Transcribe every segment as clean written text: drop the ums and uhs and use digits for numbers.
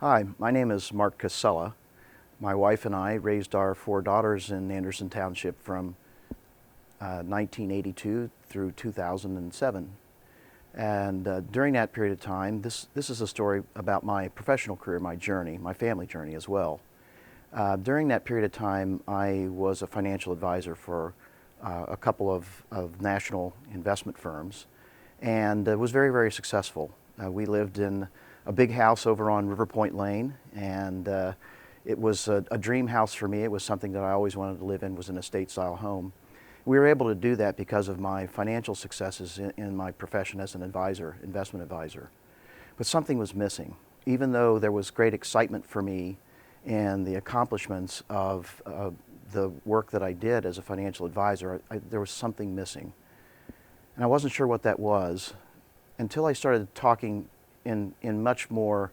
Hi, my name is Mark Casella. My wife and I raised our four daughters in Anderson Township from 1982 through 2007. And during that period of time, this is a story about my professional career, my journey, my family journey as well. During that period of time, I was a financial advisor for a couple of national investment firms and was very, very successful. We lived in a big house over on River Point Lane, and it was a dream house for me. It was something that I always wanted to live in, was an estate-style home. We were able to do that because of my financial successes in my profession as an advisor, investment advisor. But something was missing. Even though there was great excitement for me in the accomplishments of the work that I did as a financial advisor, there was something missing. And I wasn't sure what that was until I started talking in much more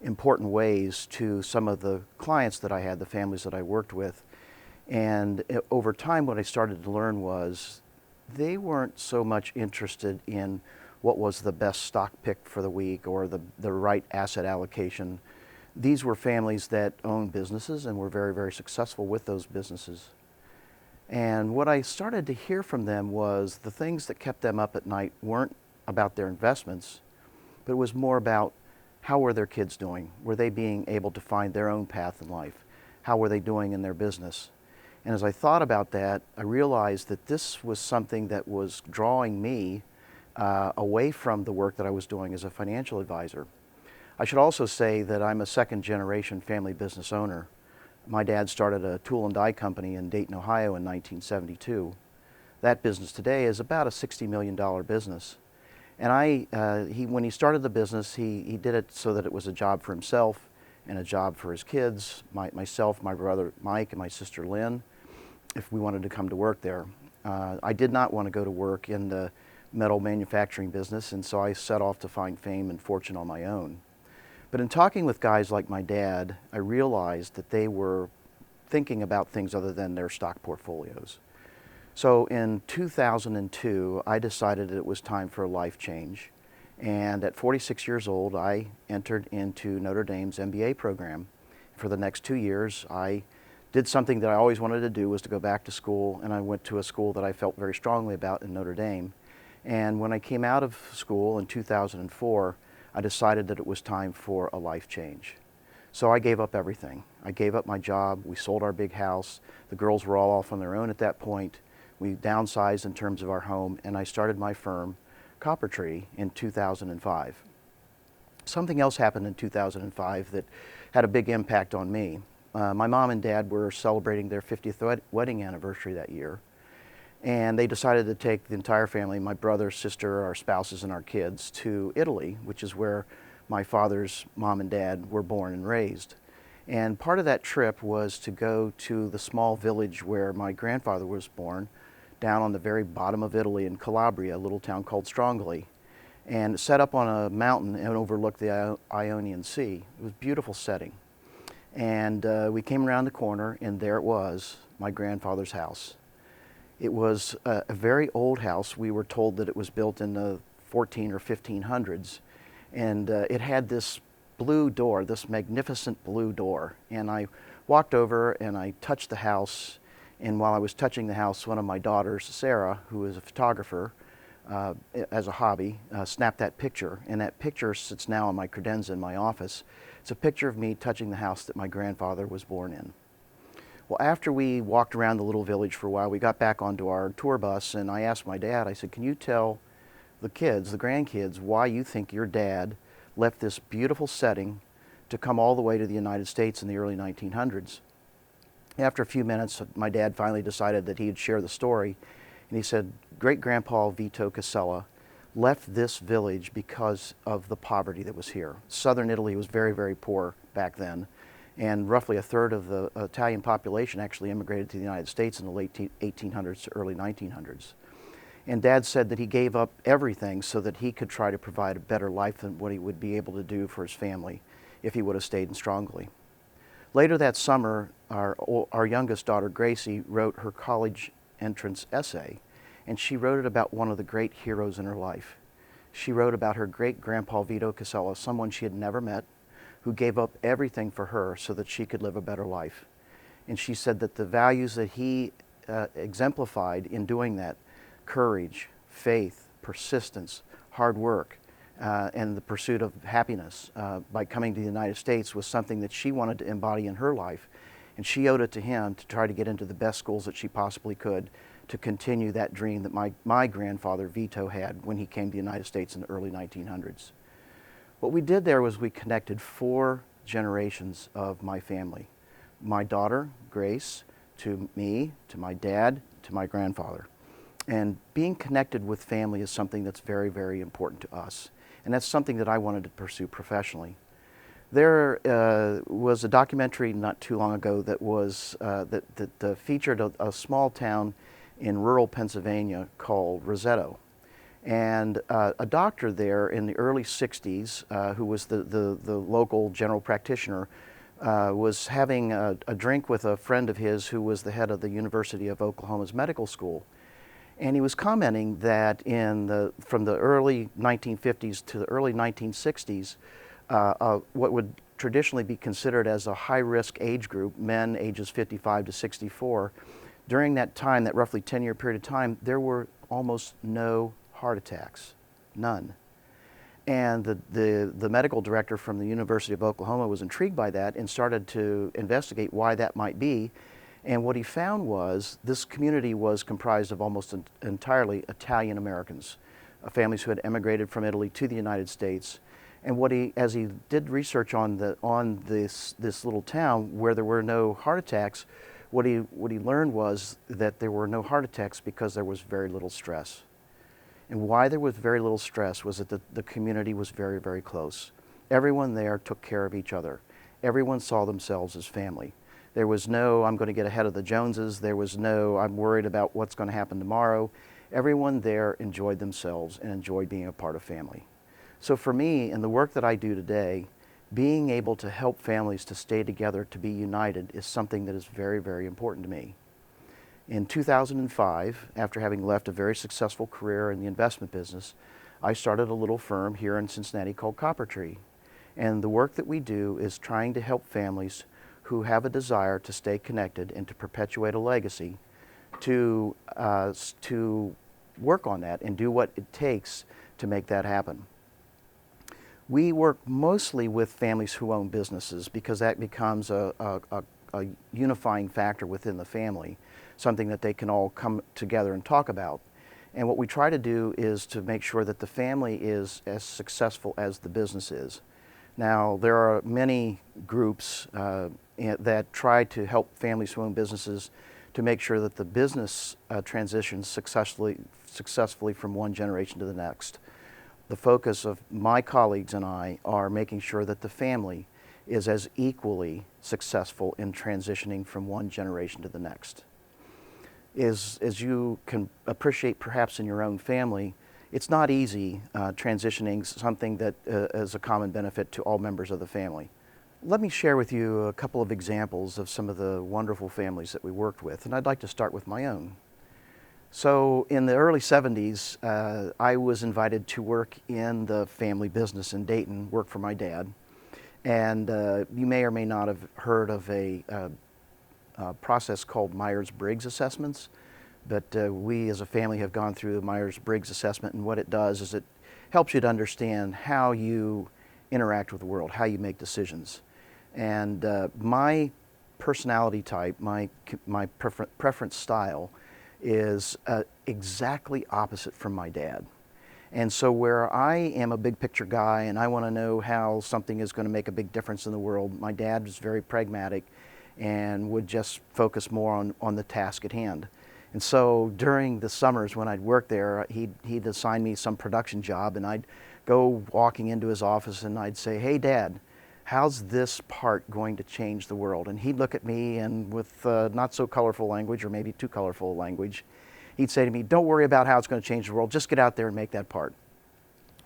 important ways to some of the clients that I had, the families that I worked with. And over time, what I started to learn was they weren't so much interested in what was the best stock pick for the week or the right asset allocation. These were families that owned businesses and were very, very successful with those businesses. And what I started to hear from them was the things that kept them up at night weren't about their investments, but it was more about how were their kids doing? Were they being able to find their own path in life? How were they doing in their business? And as I thought about that, I realized that this was something that was drawing me away from the work that I was doing as a financial advisor. I should also say that I'm a second-generation family business owner. My dad started a tool and die company in Dayton, Ohio in 1972. That business today is about a $60 million business. And when he started the business, he did it so that it was a job for himself and a job for his kids, myself, my brother Mike, and my sister Lynn, if we wanted to come to work there. I did not want to go to work in the metal manufacturing business, and so I set off to find fame and fortune on my own. But in talking with guys like my dad, I realized that they were thinking about things other than their stock portfolios. So in 2002, I decided that it was time for a life change. And at 46 years old, I entered into Notre Dame's MBA program. For the next 2 years, I did something that I always wanted to do, was to go back to school, and I went to a school that I felt very strongly about in Notre Dame. And when I came out of school in 2004, I decided that it was time for a life change. So I gave up everything. I gave up my job. We sold our big house. The girls were all off on their own at that point. We downsized in terms of our home, and I started my firm, Copper Tree, in 2005. Something else happened in 2005 that had a big impact on me. My mom and dad were celebrating their 50th wedding anniversary that year, and they decided to take the entire family, my brother, sister, our spouses, and our kids, to Italy, which is where my father's mom and dad were born and raised. And part of that trip was to go to the small village where my grandfather was born, down on the very bottom of Italy in Calabria, a little town called Strongoli, and set up on a mountain and overlooked the Ionian Sea. It was a beautiful setting. And we came around the corner, and there it was, my grandfather's house. It was a very old house. We were told that it was built in the 14 or 1500s, and it had this blue door, this magnificent blue door. And I walked over and I touched the house, and while I was touching the house, one of my daughters, Sarah, who is a photographer as a hobby, snapped that picture. And that picture sits now on my credenza in my office. It's a picture of me touching the house that my grandfather was born in. Well, after we walked around the little village for a while, we got back onto our tour bus, and I asked my dad, I said, can you tell the kids, the grandkids, why you think your dad left this beautiful setting to come all the way to the United States in the early 1900s? After a few minutes, my dad finally decided that he'd share the story, and he said, Great-Grandpa Vito Casella left this village because of the poverty that was here. Southern Italy was very, very poor back then, and roughly a third of the Italian population actually immigrated to the United States in the late 1800s to early 1900s. And Dad said that he gave up everything so that he could try to provide a better life than what he would be able to do for his family if he would have stayed in Strongoli. Later that summer, our youngest daughter, Gracie, wrote her college entrance essay, and she wrote it about one of the great heroes in her life. She wrote about her great-grandpa Vito Casella, someone she had never met, who gave up everything for her so that she could live a better life. And she said that the values that he exemplified in doing that, courage, faith, persistence, hard work, and the pursuit of happiness by coming to the United States, was something that she wanted to embody in her life. And she owed it to him to try to get into the best schools that she possibly could to continue that dream that my grandfather Vito had when he came to the United States in the early 1900s. What we did there was we connected 4 generations of my family. My daughter, Grace, to me, to my dad, to my grandfather. And being connected with family is something that's very, very important to us. And that's something that I wanted to pursue professionally. There was a documentary not too long ago that was that featured a small town in rural Pennsylvania called Roseto. And a doctor there in the early 60s, who was the local general practitioner, was having a drink with a friend of his who was the head of the University of Oklahoma's medical school. And he was commenting that from the early 1950s to the early 1960s, what would traditionally be considered as a high-risk age group, men ages 55 to 64, during that time, that roughly 10-year period of time, there were almost no heart attacks, none. And the medical director from the University of Oklahoma was intrigued by that and started to investigate why that might be. And what he found was this community was comprised of almost entirely Italian Americans, families who had emigrated from Italy to the United States. And as he did research on this little town where there were no heart attacks, what he learned was that there were no heart attacks because there was very little stress. And why there was very little stress was that the community was very, very close. Everyone there took care of each other. Everyone saw themselves as family. There was no, I'm going to get ahead of the Joneses. There was no, I'm worried about what's going to happen tomorrow. Everyone there enjoyed themselves and enjoyed being a part of family. So for me, in the work that I do today, being able to help families to stay together, to be united, is something that is very, very important to me. In 2005, after having left a very successful career in the investment business, I started a little firm here in Cincinnati called Copper Tree. And the work that we do is trying to help families who have a desire to stay connected and to perpetuate a legacy to work on that and do what it takes to make that happen. We work mostly with families who own businesses because that becomes a unifying factor within the family, something that they can all come together and talk about. And what we try to do is to make sure that the family is as successful as the business is. Now, there are many groups that try to help families who own businesses to make sure that the business transitions successfully from one generation to the next. The focus of my colleagues and I are making sure that the family is as equally successful in transitioning from one generation to the next. As you can appreciate perhaps in your own family, it's not easy transitioning something that is a common benefit to all members of the family. Let me share with you a couple of examples of some of the wonderful families that we worked with, and I'd like to start with my own. So in the early 70s, I was invited to work in the family business in Dayton, work for my dad. And you may or may not have heard of a process called Myers-Briggs assessments, but we as a family have gone through the Myers-Briggs assessment, and what it does is it helps you to understand how you interact with the world, how you make decisions. And my personality type, my preference style is exactly opposite from my dad. And so where I am a big picture guy and I want to know how something is going to make a big difference in the world, my dad was very pragmatic and would just focus more on the task at hand. And so during the summers when I'd work there, he'd assign me some production job, and I'd go walking into his office and I'd say, "Hey Dad, how's this part going to change the world?" And he'd look at me and with not so colorful language, or maybe too colorful language, he'd say to me, "Don't worry about how it's going to change the world, just get out there and make that part."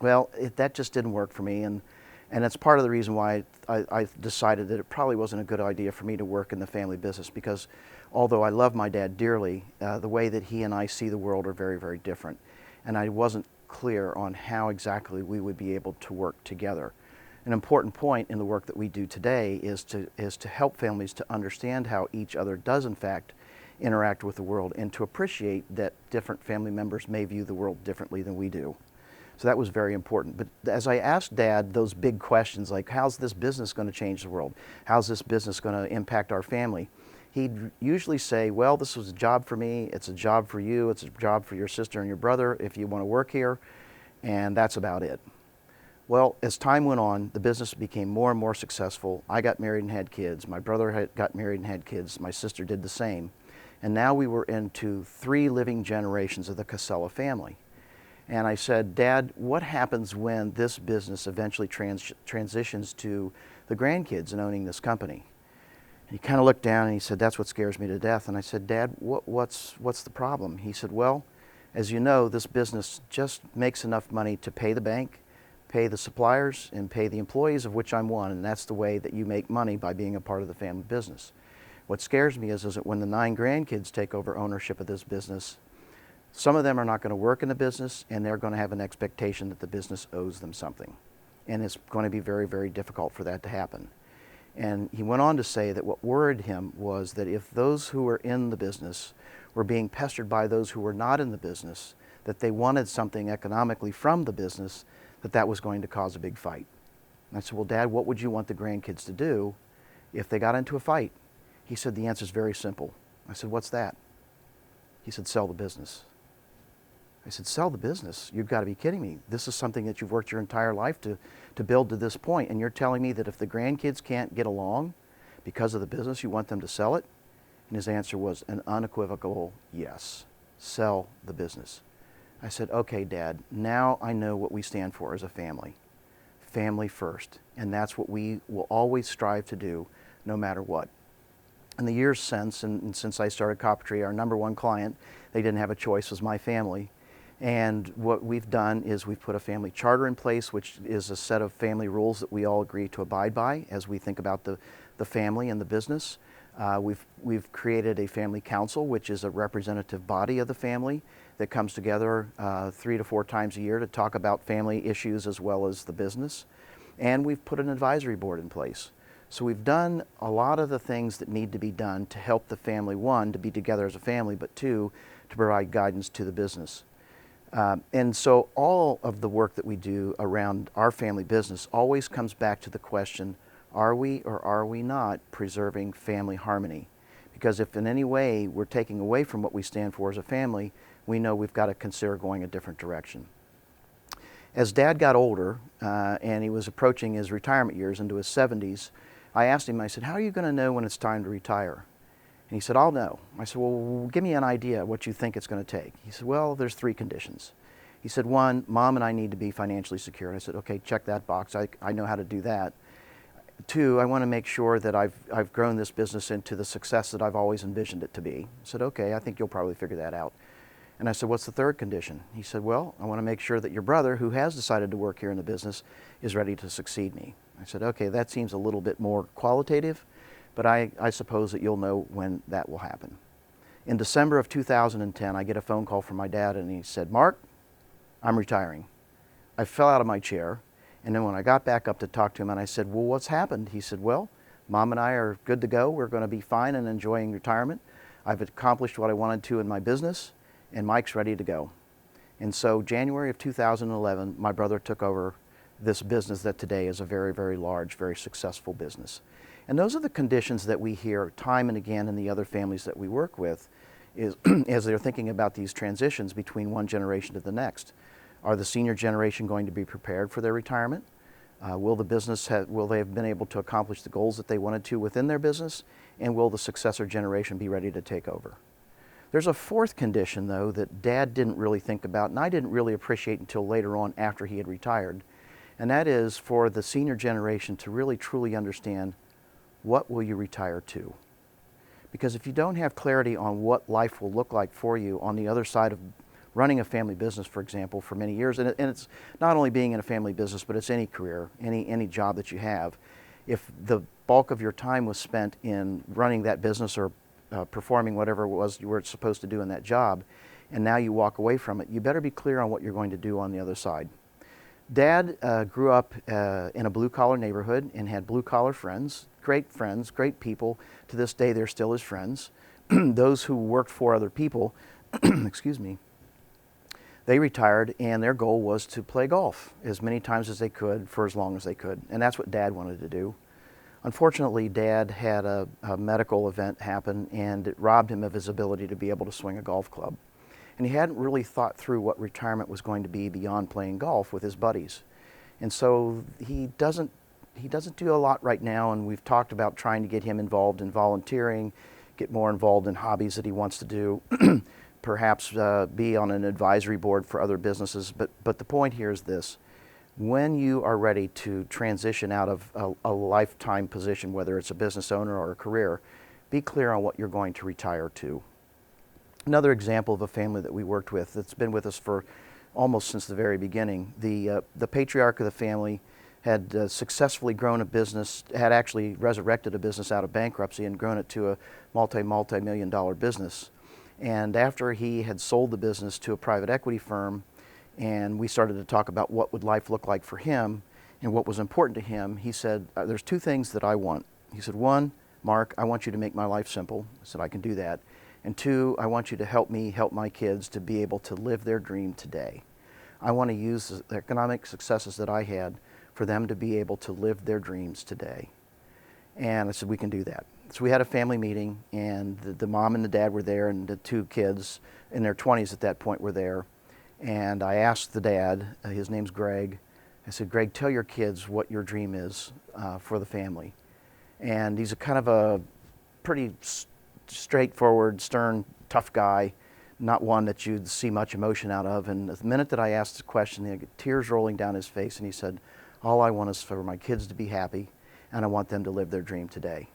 Well, that just didn't work for me, and that's part of the reason why I decided that it probably wasn't a good idea for me to work in the family business, because although I love my dad dearly, the way that he and I see the world are very, very different. And I wasn't clear on how exactly we would be able to work together. An important point in the work that we do today is to help families to understand how each other does in fact interact with the world, and to appreciate that different family members may view the world differently than we do. So that was very important. But as I asked Dad those big questions like, how's this business going to change the world? How's this business going to impact our family? He'd usually say, well, this was a job for me, it's a job for you, it's a job for your sister and your brother if you want to work here, and that's about it. Well, as time went on, the business became more and more successful. I got married and had kids. My brother got married and had kids. My sister did the same. And now we were into 3 living generations of the Casella family. And I said, Dad, what happens when this business eventually transitions to the grandkids and owning this company? And he kind of looked down and he said, that's what scares me to death. And I said, Dad, what's the problem? He said, well, as you know, this business just makes enough money to pay the bank, pay the suppliers, and pay the employees, of which I'm one, and that's the way that you make money, by being a part of the family business. What scares me is that when the 9 grandkids take over ownership of this business, some of them are not going to work in the business, and they're going to have an expectation that the business owes them something. And it's going to be very, very difficult for that to happen. And he went on to say that what worried him was that if those who were in the business were being pestered by those who were not in the business, that they wanted something economically from the business, that was going to cause a big fight. And I said, well, Dad, what would you want the grandkids to do if they got into a fight? He said, the answer is very simple. I said, what's that? He said, sell the business. I said, sell the business? You've got to be kidding me. This is something that you've worked your entire life to build to this point, and you're telling me that if the grandkids can't get along because of the business, you want them to sell it? And his answer was an unequivocal yes. Sell the business. I said, okay, Dad, now I know what we stand for as a family. Family first. And that's what we will always strive to do, no matter what. In the years since, and since I started Coppertree, our #1 client, they didn't have a choice, was my family. And what we've done is we've put a family charter in place, which is a set of family rules that we all agree to abide by as we think about the family and the business. We've created a family council, which is a representative body of the family that comes together 3 to 4 times a year to talk about family issues as well as the business. And we've put an advisory board in place. So we've done a lot of the things that need to be done to help the family, 1, to be together as a family, but 2, to provide guidance to the business. And so all of the work that we do around our family business always comes back to the question, are we or are we not preserving family harmony? Because if in any way we're taking away from what we stand for as a family, we know we've got to consider going a different direction. As Dad got older and he was approaching his retirement years into his 70s, I asked him, I said, how are you going to know when it's time to retire? And he said, I'll know. I said, well, give me an idea what you think it's going to take. He said, well, there's 3 conditions. He said, 1, Mom and I need to be financially secure. I said, okay, check that box. I know how to do that. 2, I want to make sure that I've grown this business into the success that I've always envisioned it to be. I said, okay, I think you'll probably figure that out. And I said, what's the 3rd condition? He said, well, I want to make sure that your brother, who has decided to work here in the business, is ready to succeed me. I said, okay, that seems a little bit more qualitative, but I suppose that you'll know when that will happen. In December of 2010, I get a phone call from my dad, and he said, Mark, I'm retiring. I fell out of my chair, and then when I got back up to talk to him, and I said, well, what's happened? He said, well, Mom and I are good to go. We're going to be fine and enjoying retirement. I've accomplished what I wanted to in my business, and Mike's ready to go. And so January of 2011, my brother took over this business that today is a very, very large, very successful business. And those are the conditions that we hear time and again in the other families that we work with, is as they're thinking about these transitions between one generation to the next. Are the senior generation going to be prepared for their retirement? Will they have been able to accomplish the goals that they wanted to within their business? And will the successor generation be ready to take over? There's a 4th condition, though, that Dad didn't really think about, and I didn't really appreciate until later on after he had retired. And that is for the senior generation to really truly understand, what will you retire to? Because if you don't have clarity on what life will look like for you on the other side of running a family business, for example, for many years, and it's not only being in a family business, but it's any career, any job that you have. If the bulk of your time was spent in running that business or performing whatever it was you were supposed to do in that job, and now you walk away from it, you better be clear on what you're going to do on the other side. Dad grew up in a blue-collar neighborhood and had blue-collar friends, great people. To this day, they're still his friends. Those who worked for other people, excuse me, they retired, and their goal was to play golf as many times as they could for as long as they could. And that's what Dad wanted to do. Unfortunately, Dad had a medical event happen, and it robbed him of his ability to be able to swing a golf club. And he hadn't really thought through what retirement was going to be beyond playing golf with his buddies. And so he doesn't do a lot right now, and we've talked about trying to get him involved in volunteering, get more involved in hobbies that he wants to do, perhaps be on an advisory board for other businesses. But the point here is this: when you are ready to transition out of a lifetime position, whether it's a business owner or a career, be clear on what you're going to retire to. Another example of a family that we worked with that's been with us for almost since the very beginning. The patriarch of the family had successfully grown a business, had actually resurrected a business out of bankruptcy and grown it to a multi-million-dollar business. And after he had sold the business to a private equity firm, and we started to talk about what would life look like for him and what was important to him, he said, there's two things that I want. He said, one, Mark, I want you to make my life simple. I said, I can do that. And two, I want you to help me help my kids to be able to live their dream today. I want to use the economic successes that I had for them to be able to live their dreams today. And I said, we can do that. So we had a family meeting, and the mom and the dad were there, and the two kids in their 20s at that point were there. And I asked the dad, his name's Greg, I said, Greg, tell your kids what your dream is for the family. And he's a kind of a pretty straightforward, stern, tough guy, not one that you'd see much emotion out of. And the minute that I asked the question, he had tears rolling down his face, and he said, all I want is for my kids to be happy, and I want them to live their dream today.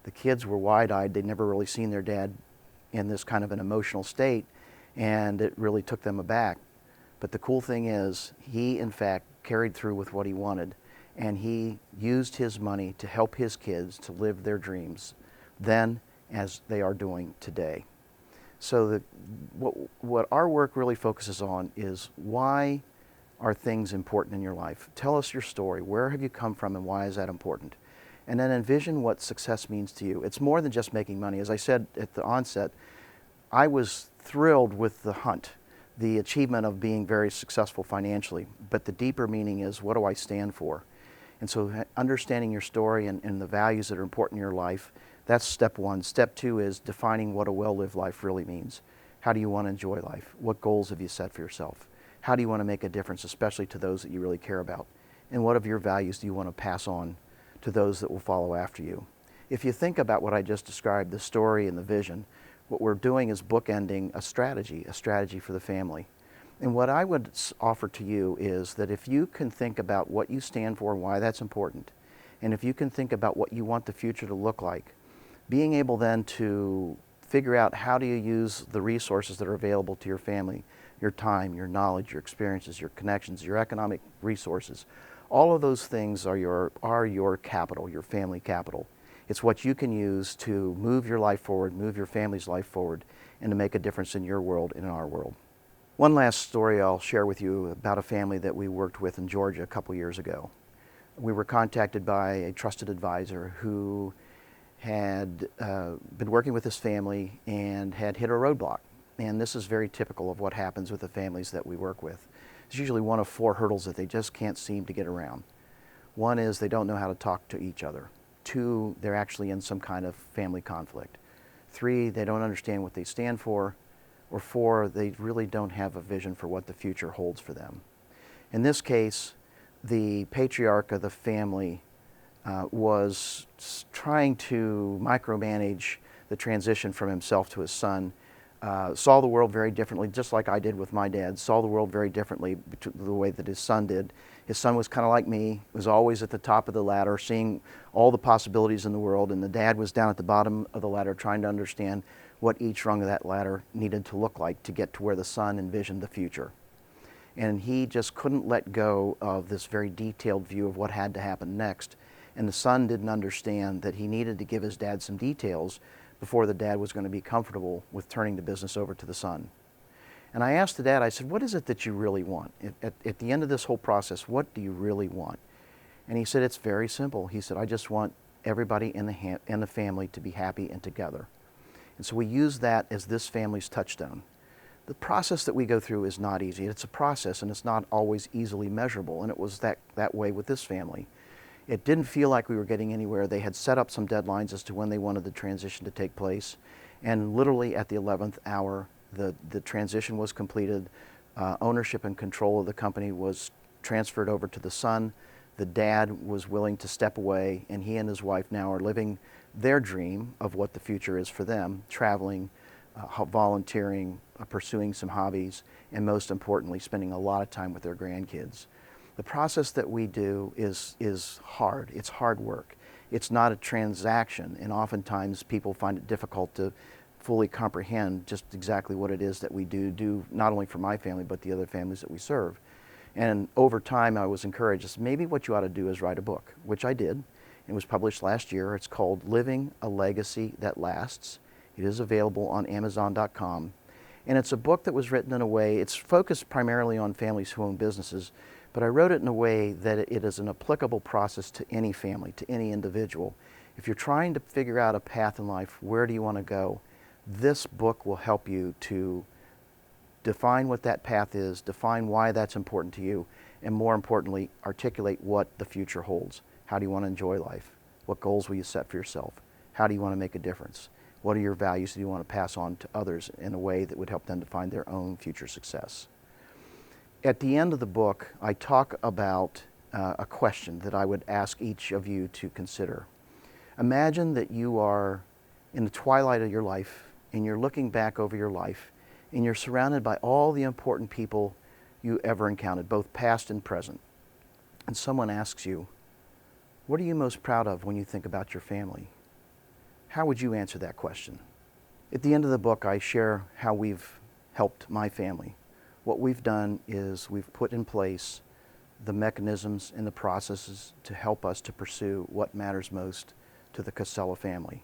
The kids were wide-eyed. They'd never really seen their dad in this kind of an emotional state, and it really took them aback. But the cool thing is, he in fact carried through with what he wanted, and he used his money to help his kids to live their dreams then as they are doing today. So what our work really focuses on is, why are things important in your life? Tell us your story. Where have you come from, and why is that important? And then envision what success means to you. It's more than just making money. As I said at the onset, I was thrilled with the hunt, the achievement of being very successful financially. But the deeper meaning is, what do I stand for? And so understanding your story and the values that are important in your life, that's step one. Step two is defining what a well-lived life really means. How do you want to enjoy life? What goals have you set for yourself? How do you want to make a difference, especially to those that you really care about? And what of your values do you want to pass on to those that will follow after you? If you think about what I just described, the story and the vision, what we're doing is bookending a strategy for the family. And what I would offer to you is that if you can think about what you stand for and why that's important, and if you can think about what you want the future to look like, being able then to figure out how do you use the resources that are available to your family, your time, your knowledge, your experiences, your connections, your economic resources. All of those things are your capital, your family capital. It's what you can use to move your life forward, move your family's life forward, and to make a difference in your world and in our world. One last story I'll share with you about a family that we worked with in Georgia a couple years ago. We were contacted by a trusted advisor who had been working with this family and had hit a roadblock. And this is very typical of what happens with the families that we work with. It's usually one of four hurdles that they just can't seem to get around. One is they don't know how to talk to each other. Two, they're actually in some kind of family conflict. Three, they don't understand what they stand for. Or four, they really don't have a vision for what the future holds for them. In this case, the patriarch of the family was trying to micromanage the transition from himself to his son, saw the world very differently, just like I did with my dad, saw the world very differently the way that his son did. His son was kind of like me, was always at the top of the ladder, seeing all the possibilities in the world, and the dad was down at the bottom of the ladder trying to understand what each rung of that ladder needed to look like to get to where the son envisioned the future. And he just couldn't let go of this very detailed view of what had to happen next. And the son didn't understand that he needed to give his dad some details before the dad was going to be comfortable with turning the business over to the son. And I asked the dad, I said, what is it that you really want? At the end of this whole process, what do you really want? And he said, it's very simple. He said, I just want everybody in the family to be happy and together. And so we use that as this family's touchstone. The process that we go through is not easy. It's a process, and it's not always easily measurable, and it was that way with this family. It didn't feel like we were getting anywhere. They had set up some deadlines as to when they wanted the transition to take place, and literally at the 11th hour, the transition was completed. Ownership and control of the company was transferred over to the son. The dad was willing to step away, and he and his wife now are living their dream of what the future is for them, traveling, volunteering, pursuing some hobbies, and most importantly, spending a lot of time with their grandkids. The process that we do is hard. It's hard work. It's not a transaction, and oftentimes people find it difficult to fully comprehend just exactly what it is that we do not only for my family, but the other families that we serve. And over time, I was encouraged, maybe what you ought to do is write a book, which I did. It was published last year. It's called Living a Legacy That Lasts. It is available on Amazon.com. And it's a book that was written in a way, it's focused primarily on families who own businesses, but I wrote it in a way that it is an applicable process to any family, to any individual. If you're trying to figure out a path in life, where do you want to go? This book will help you to define what that path is, define why that's important to you, and more importantly, articulate what the future holds. How do you want to enjoy life? What goals will you set for yourself? How do you want to make a difference? What are your values that you want to pass on to others in a way that would help them to find their own future success? At the end of the book, I talk about a question that I would ask each of you to consider. Imagine that you are in the twilight of your life, and you're looking back over your life, and you're surrounded by all the important people you ever encountered, both past and present. And someone asks you, what are you most proud of when you think about your family? How would you answer that question? At the end of the book, I share how we've helped my family. What we've done is we've put in place the mechanisms and the processes to help us to pursue what matters most to the Casella family.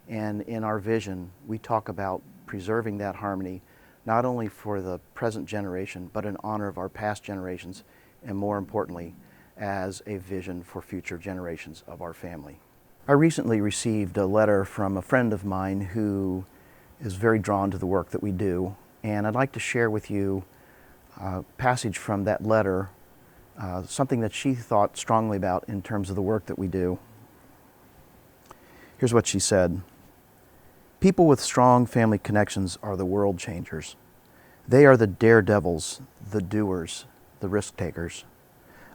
And in our vision, we talk about preserving that harmony, not only for the present generation, but in honor of our past generations, and more importantly, as a vision for future generations of our family. I recently received a letter from a friend of mine who is very drawn to the work that we do, and I'd like to share with you a passage from that letter, something that she thought strongly about in terms of the work that we do. Here's what she said. People with strong family connections are the world changers. They are the daredevils, the doers, the risk takers.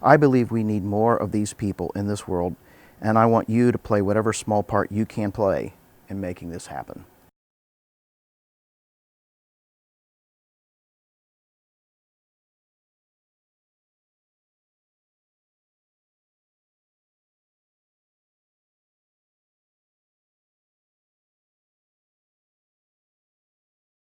I believe we need more of these people in this world, and I want you to play whatever small part you can play in making this happen.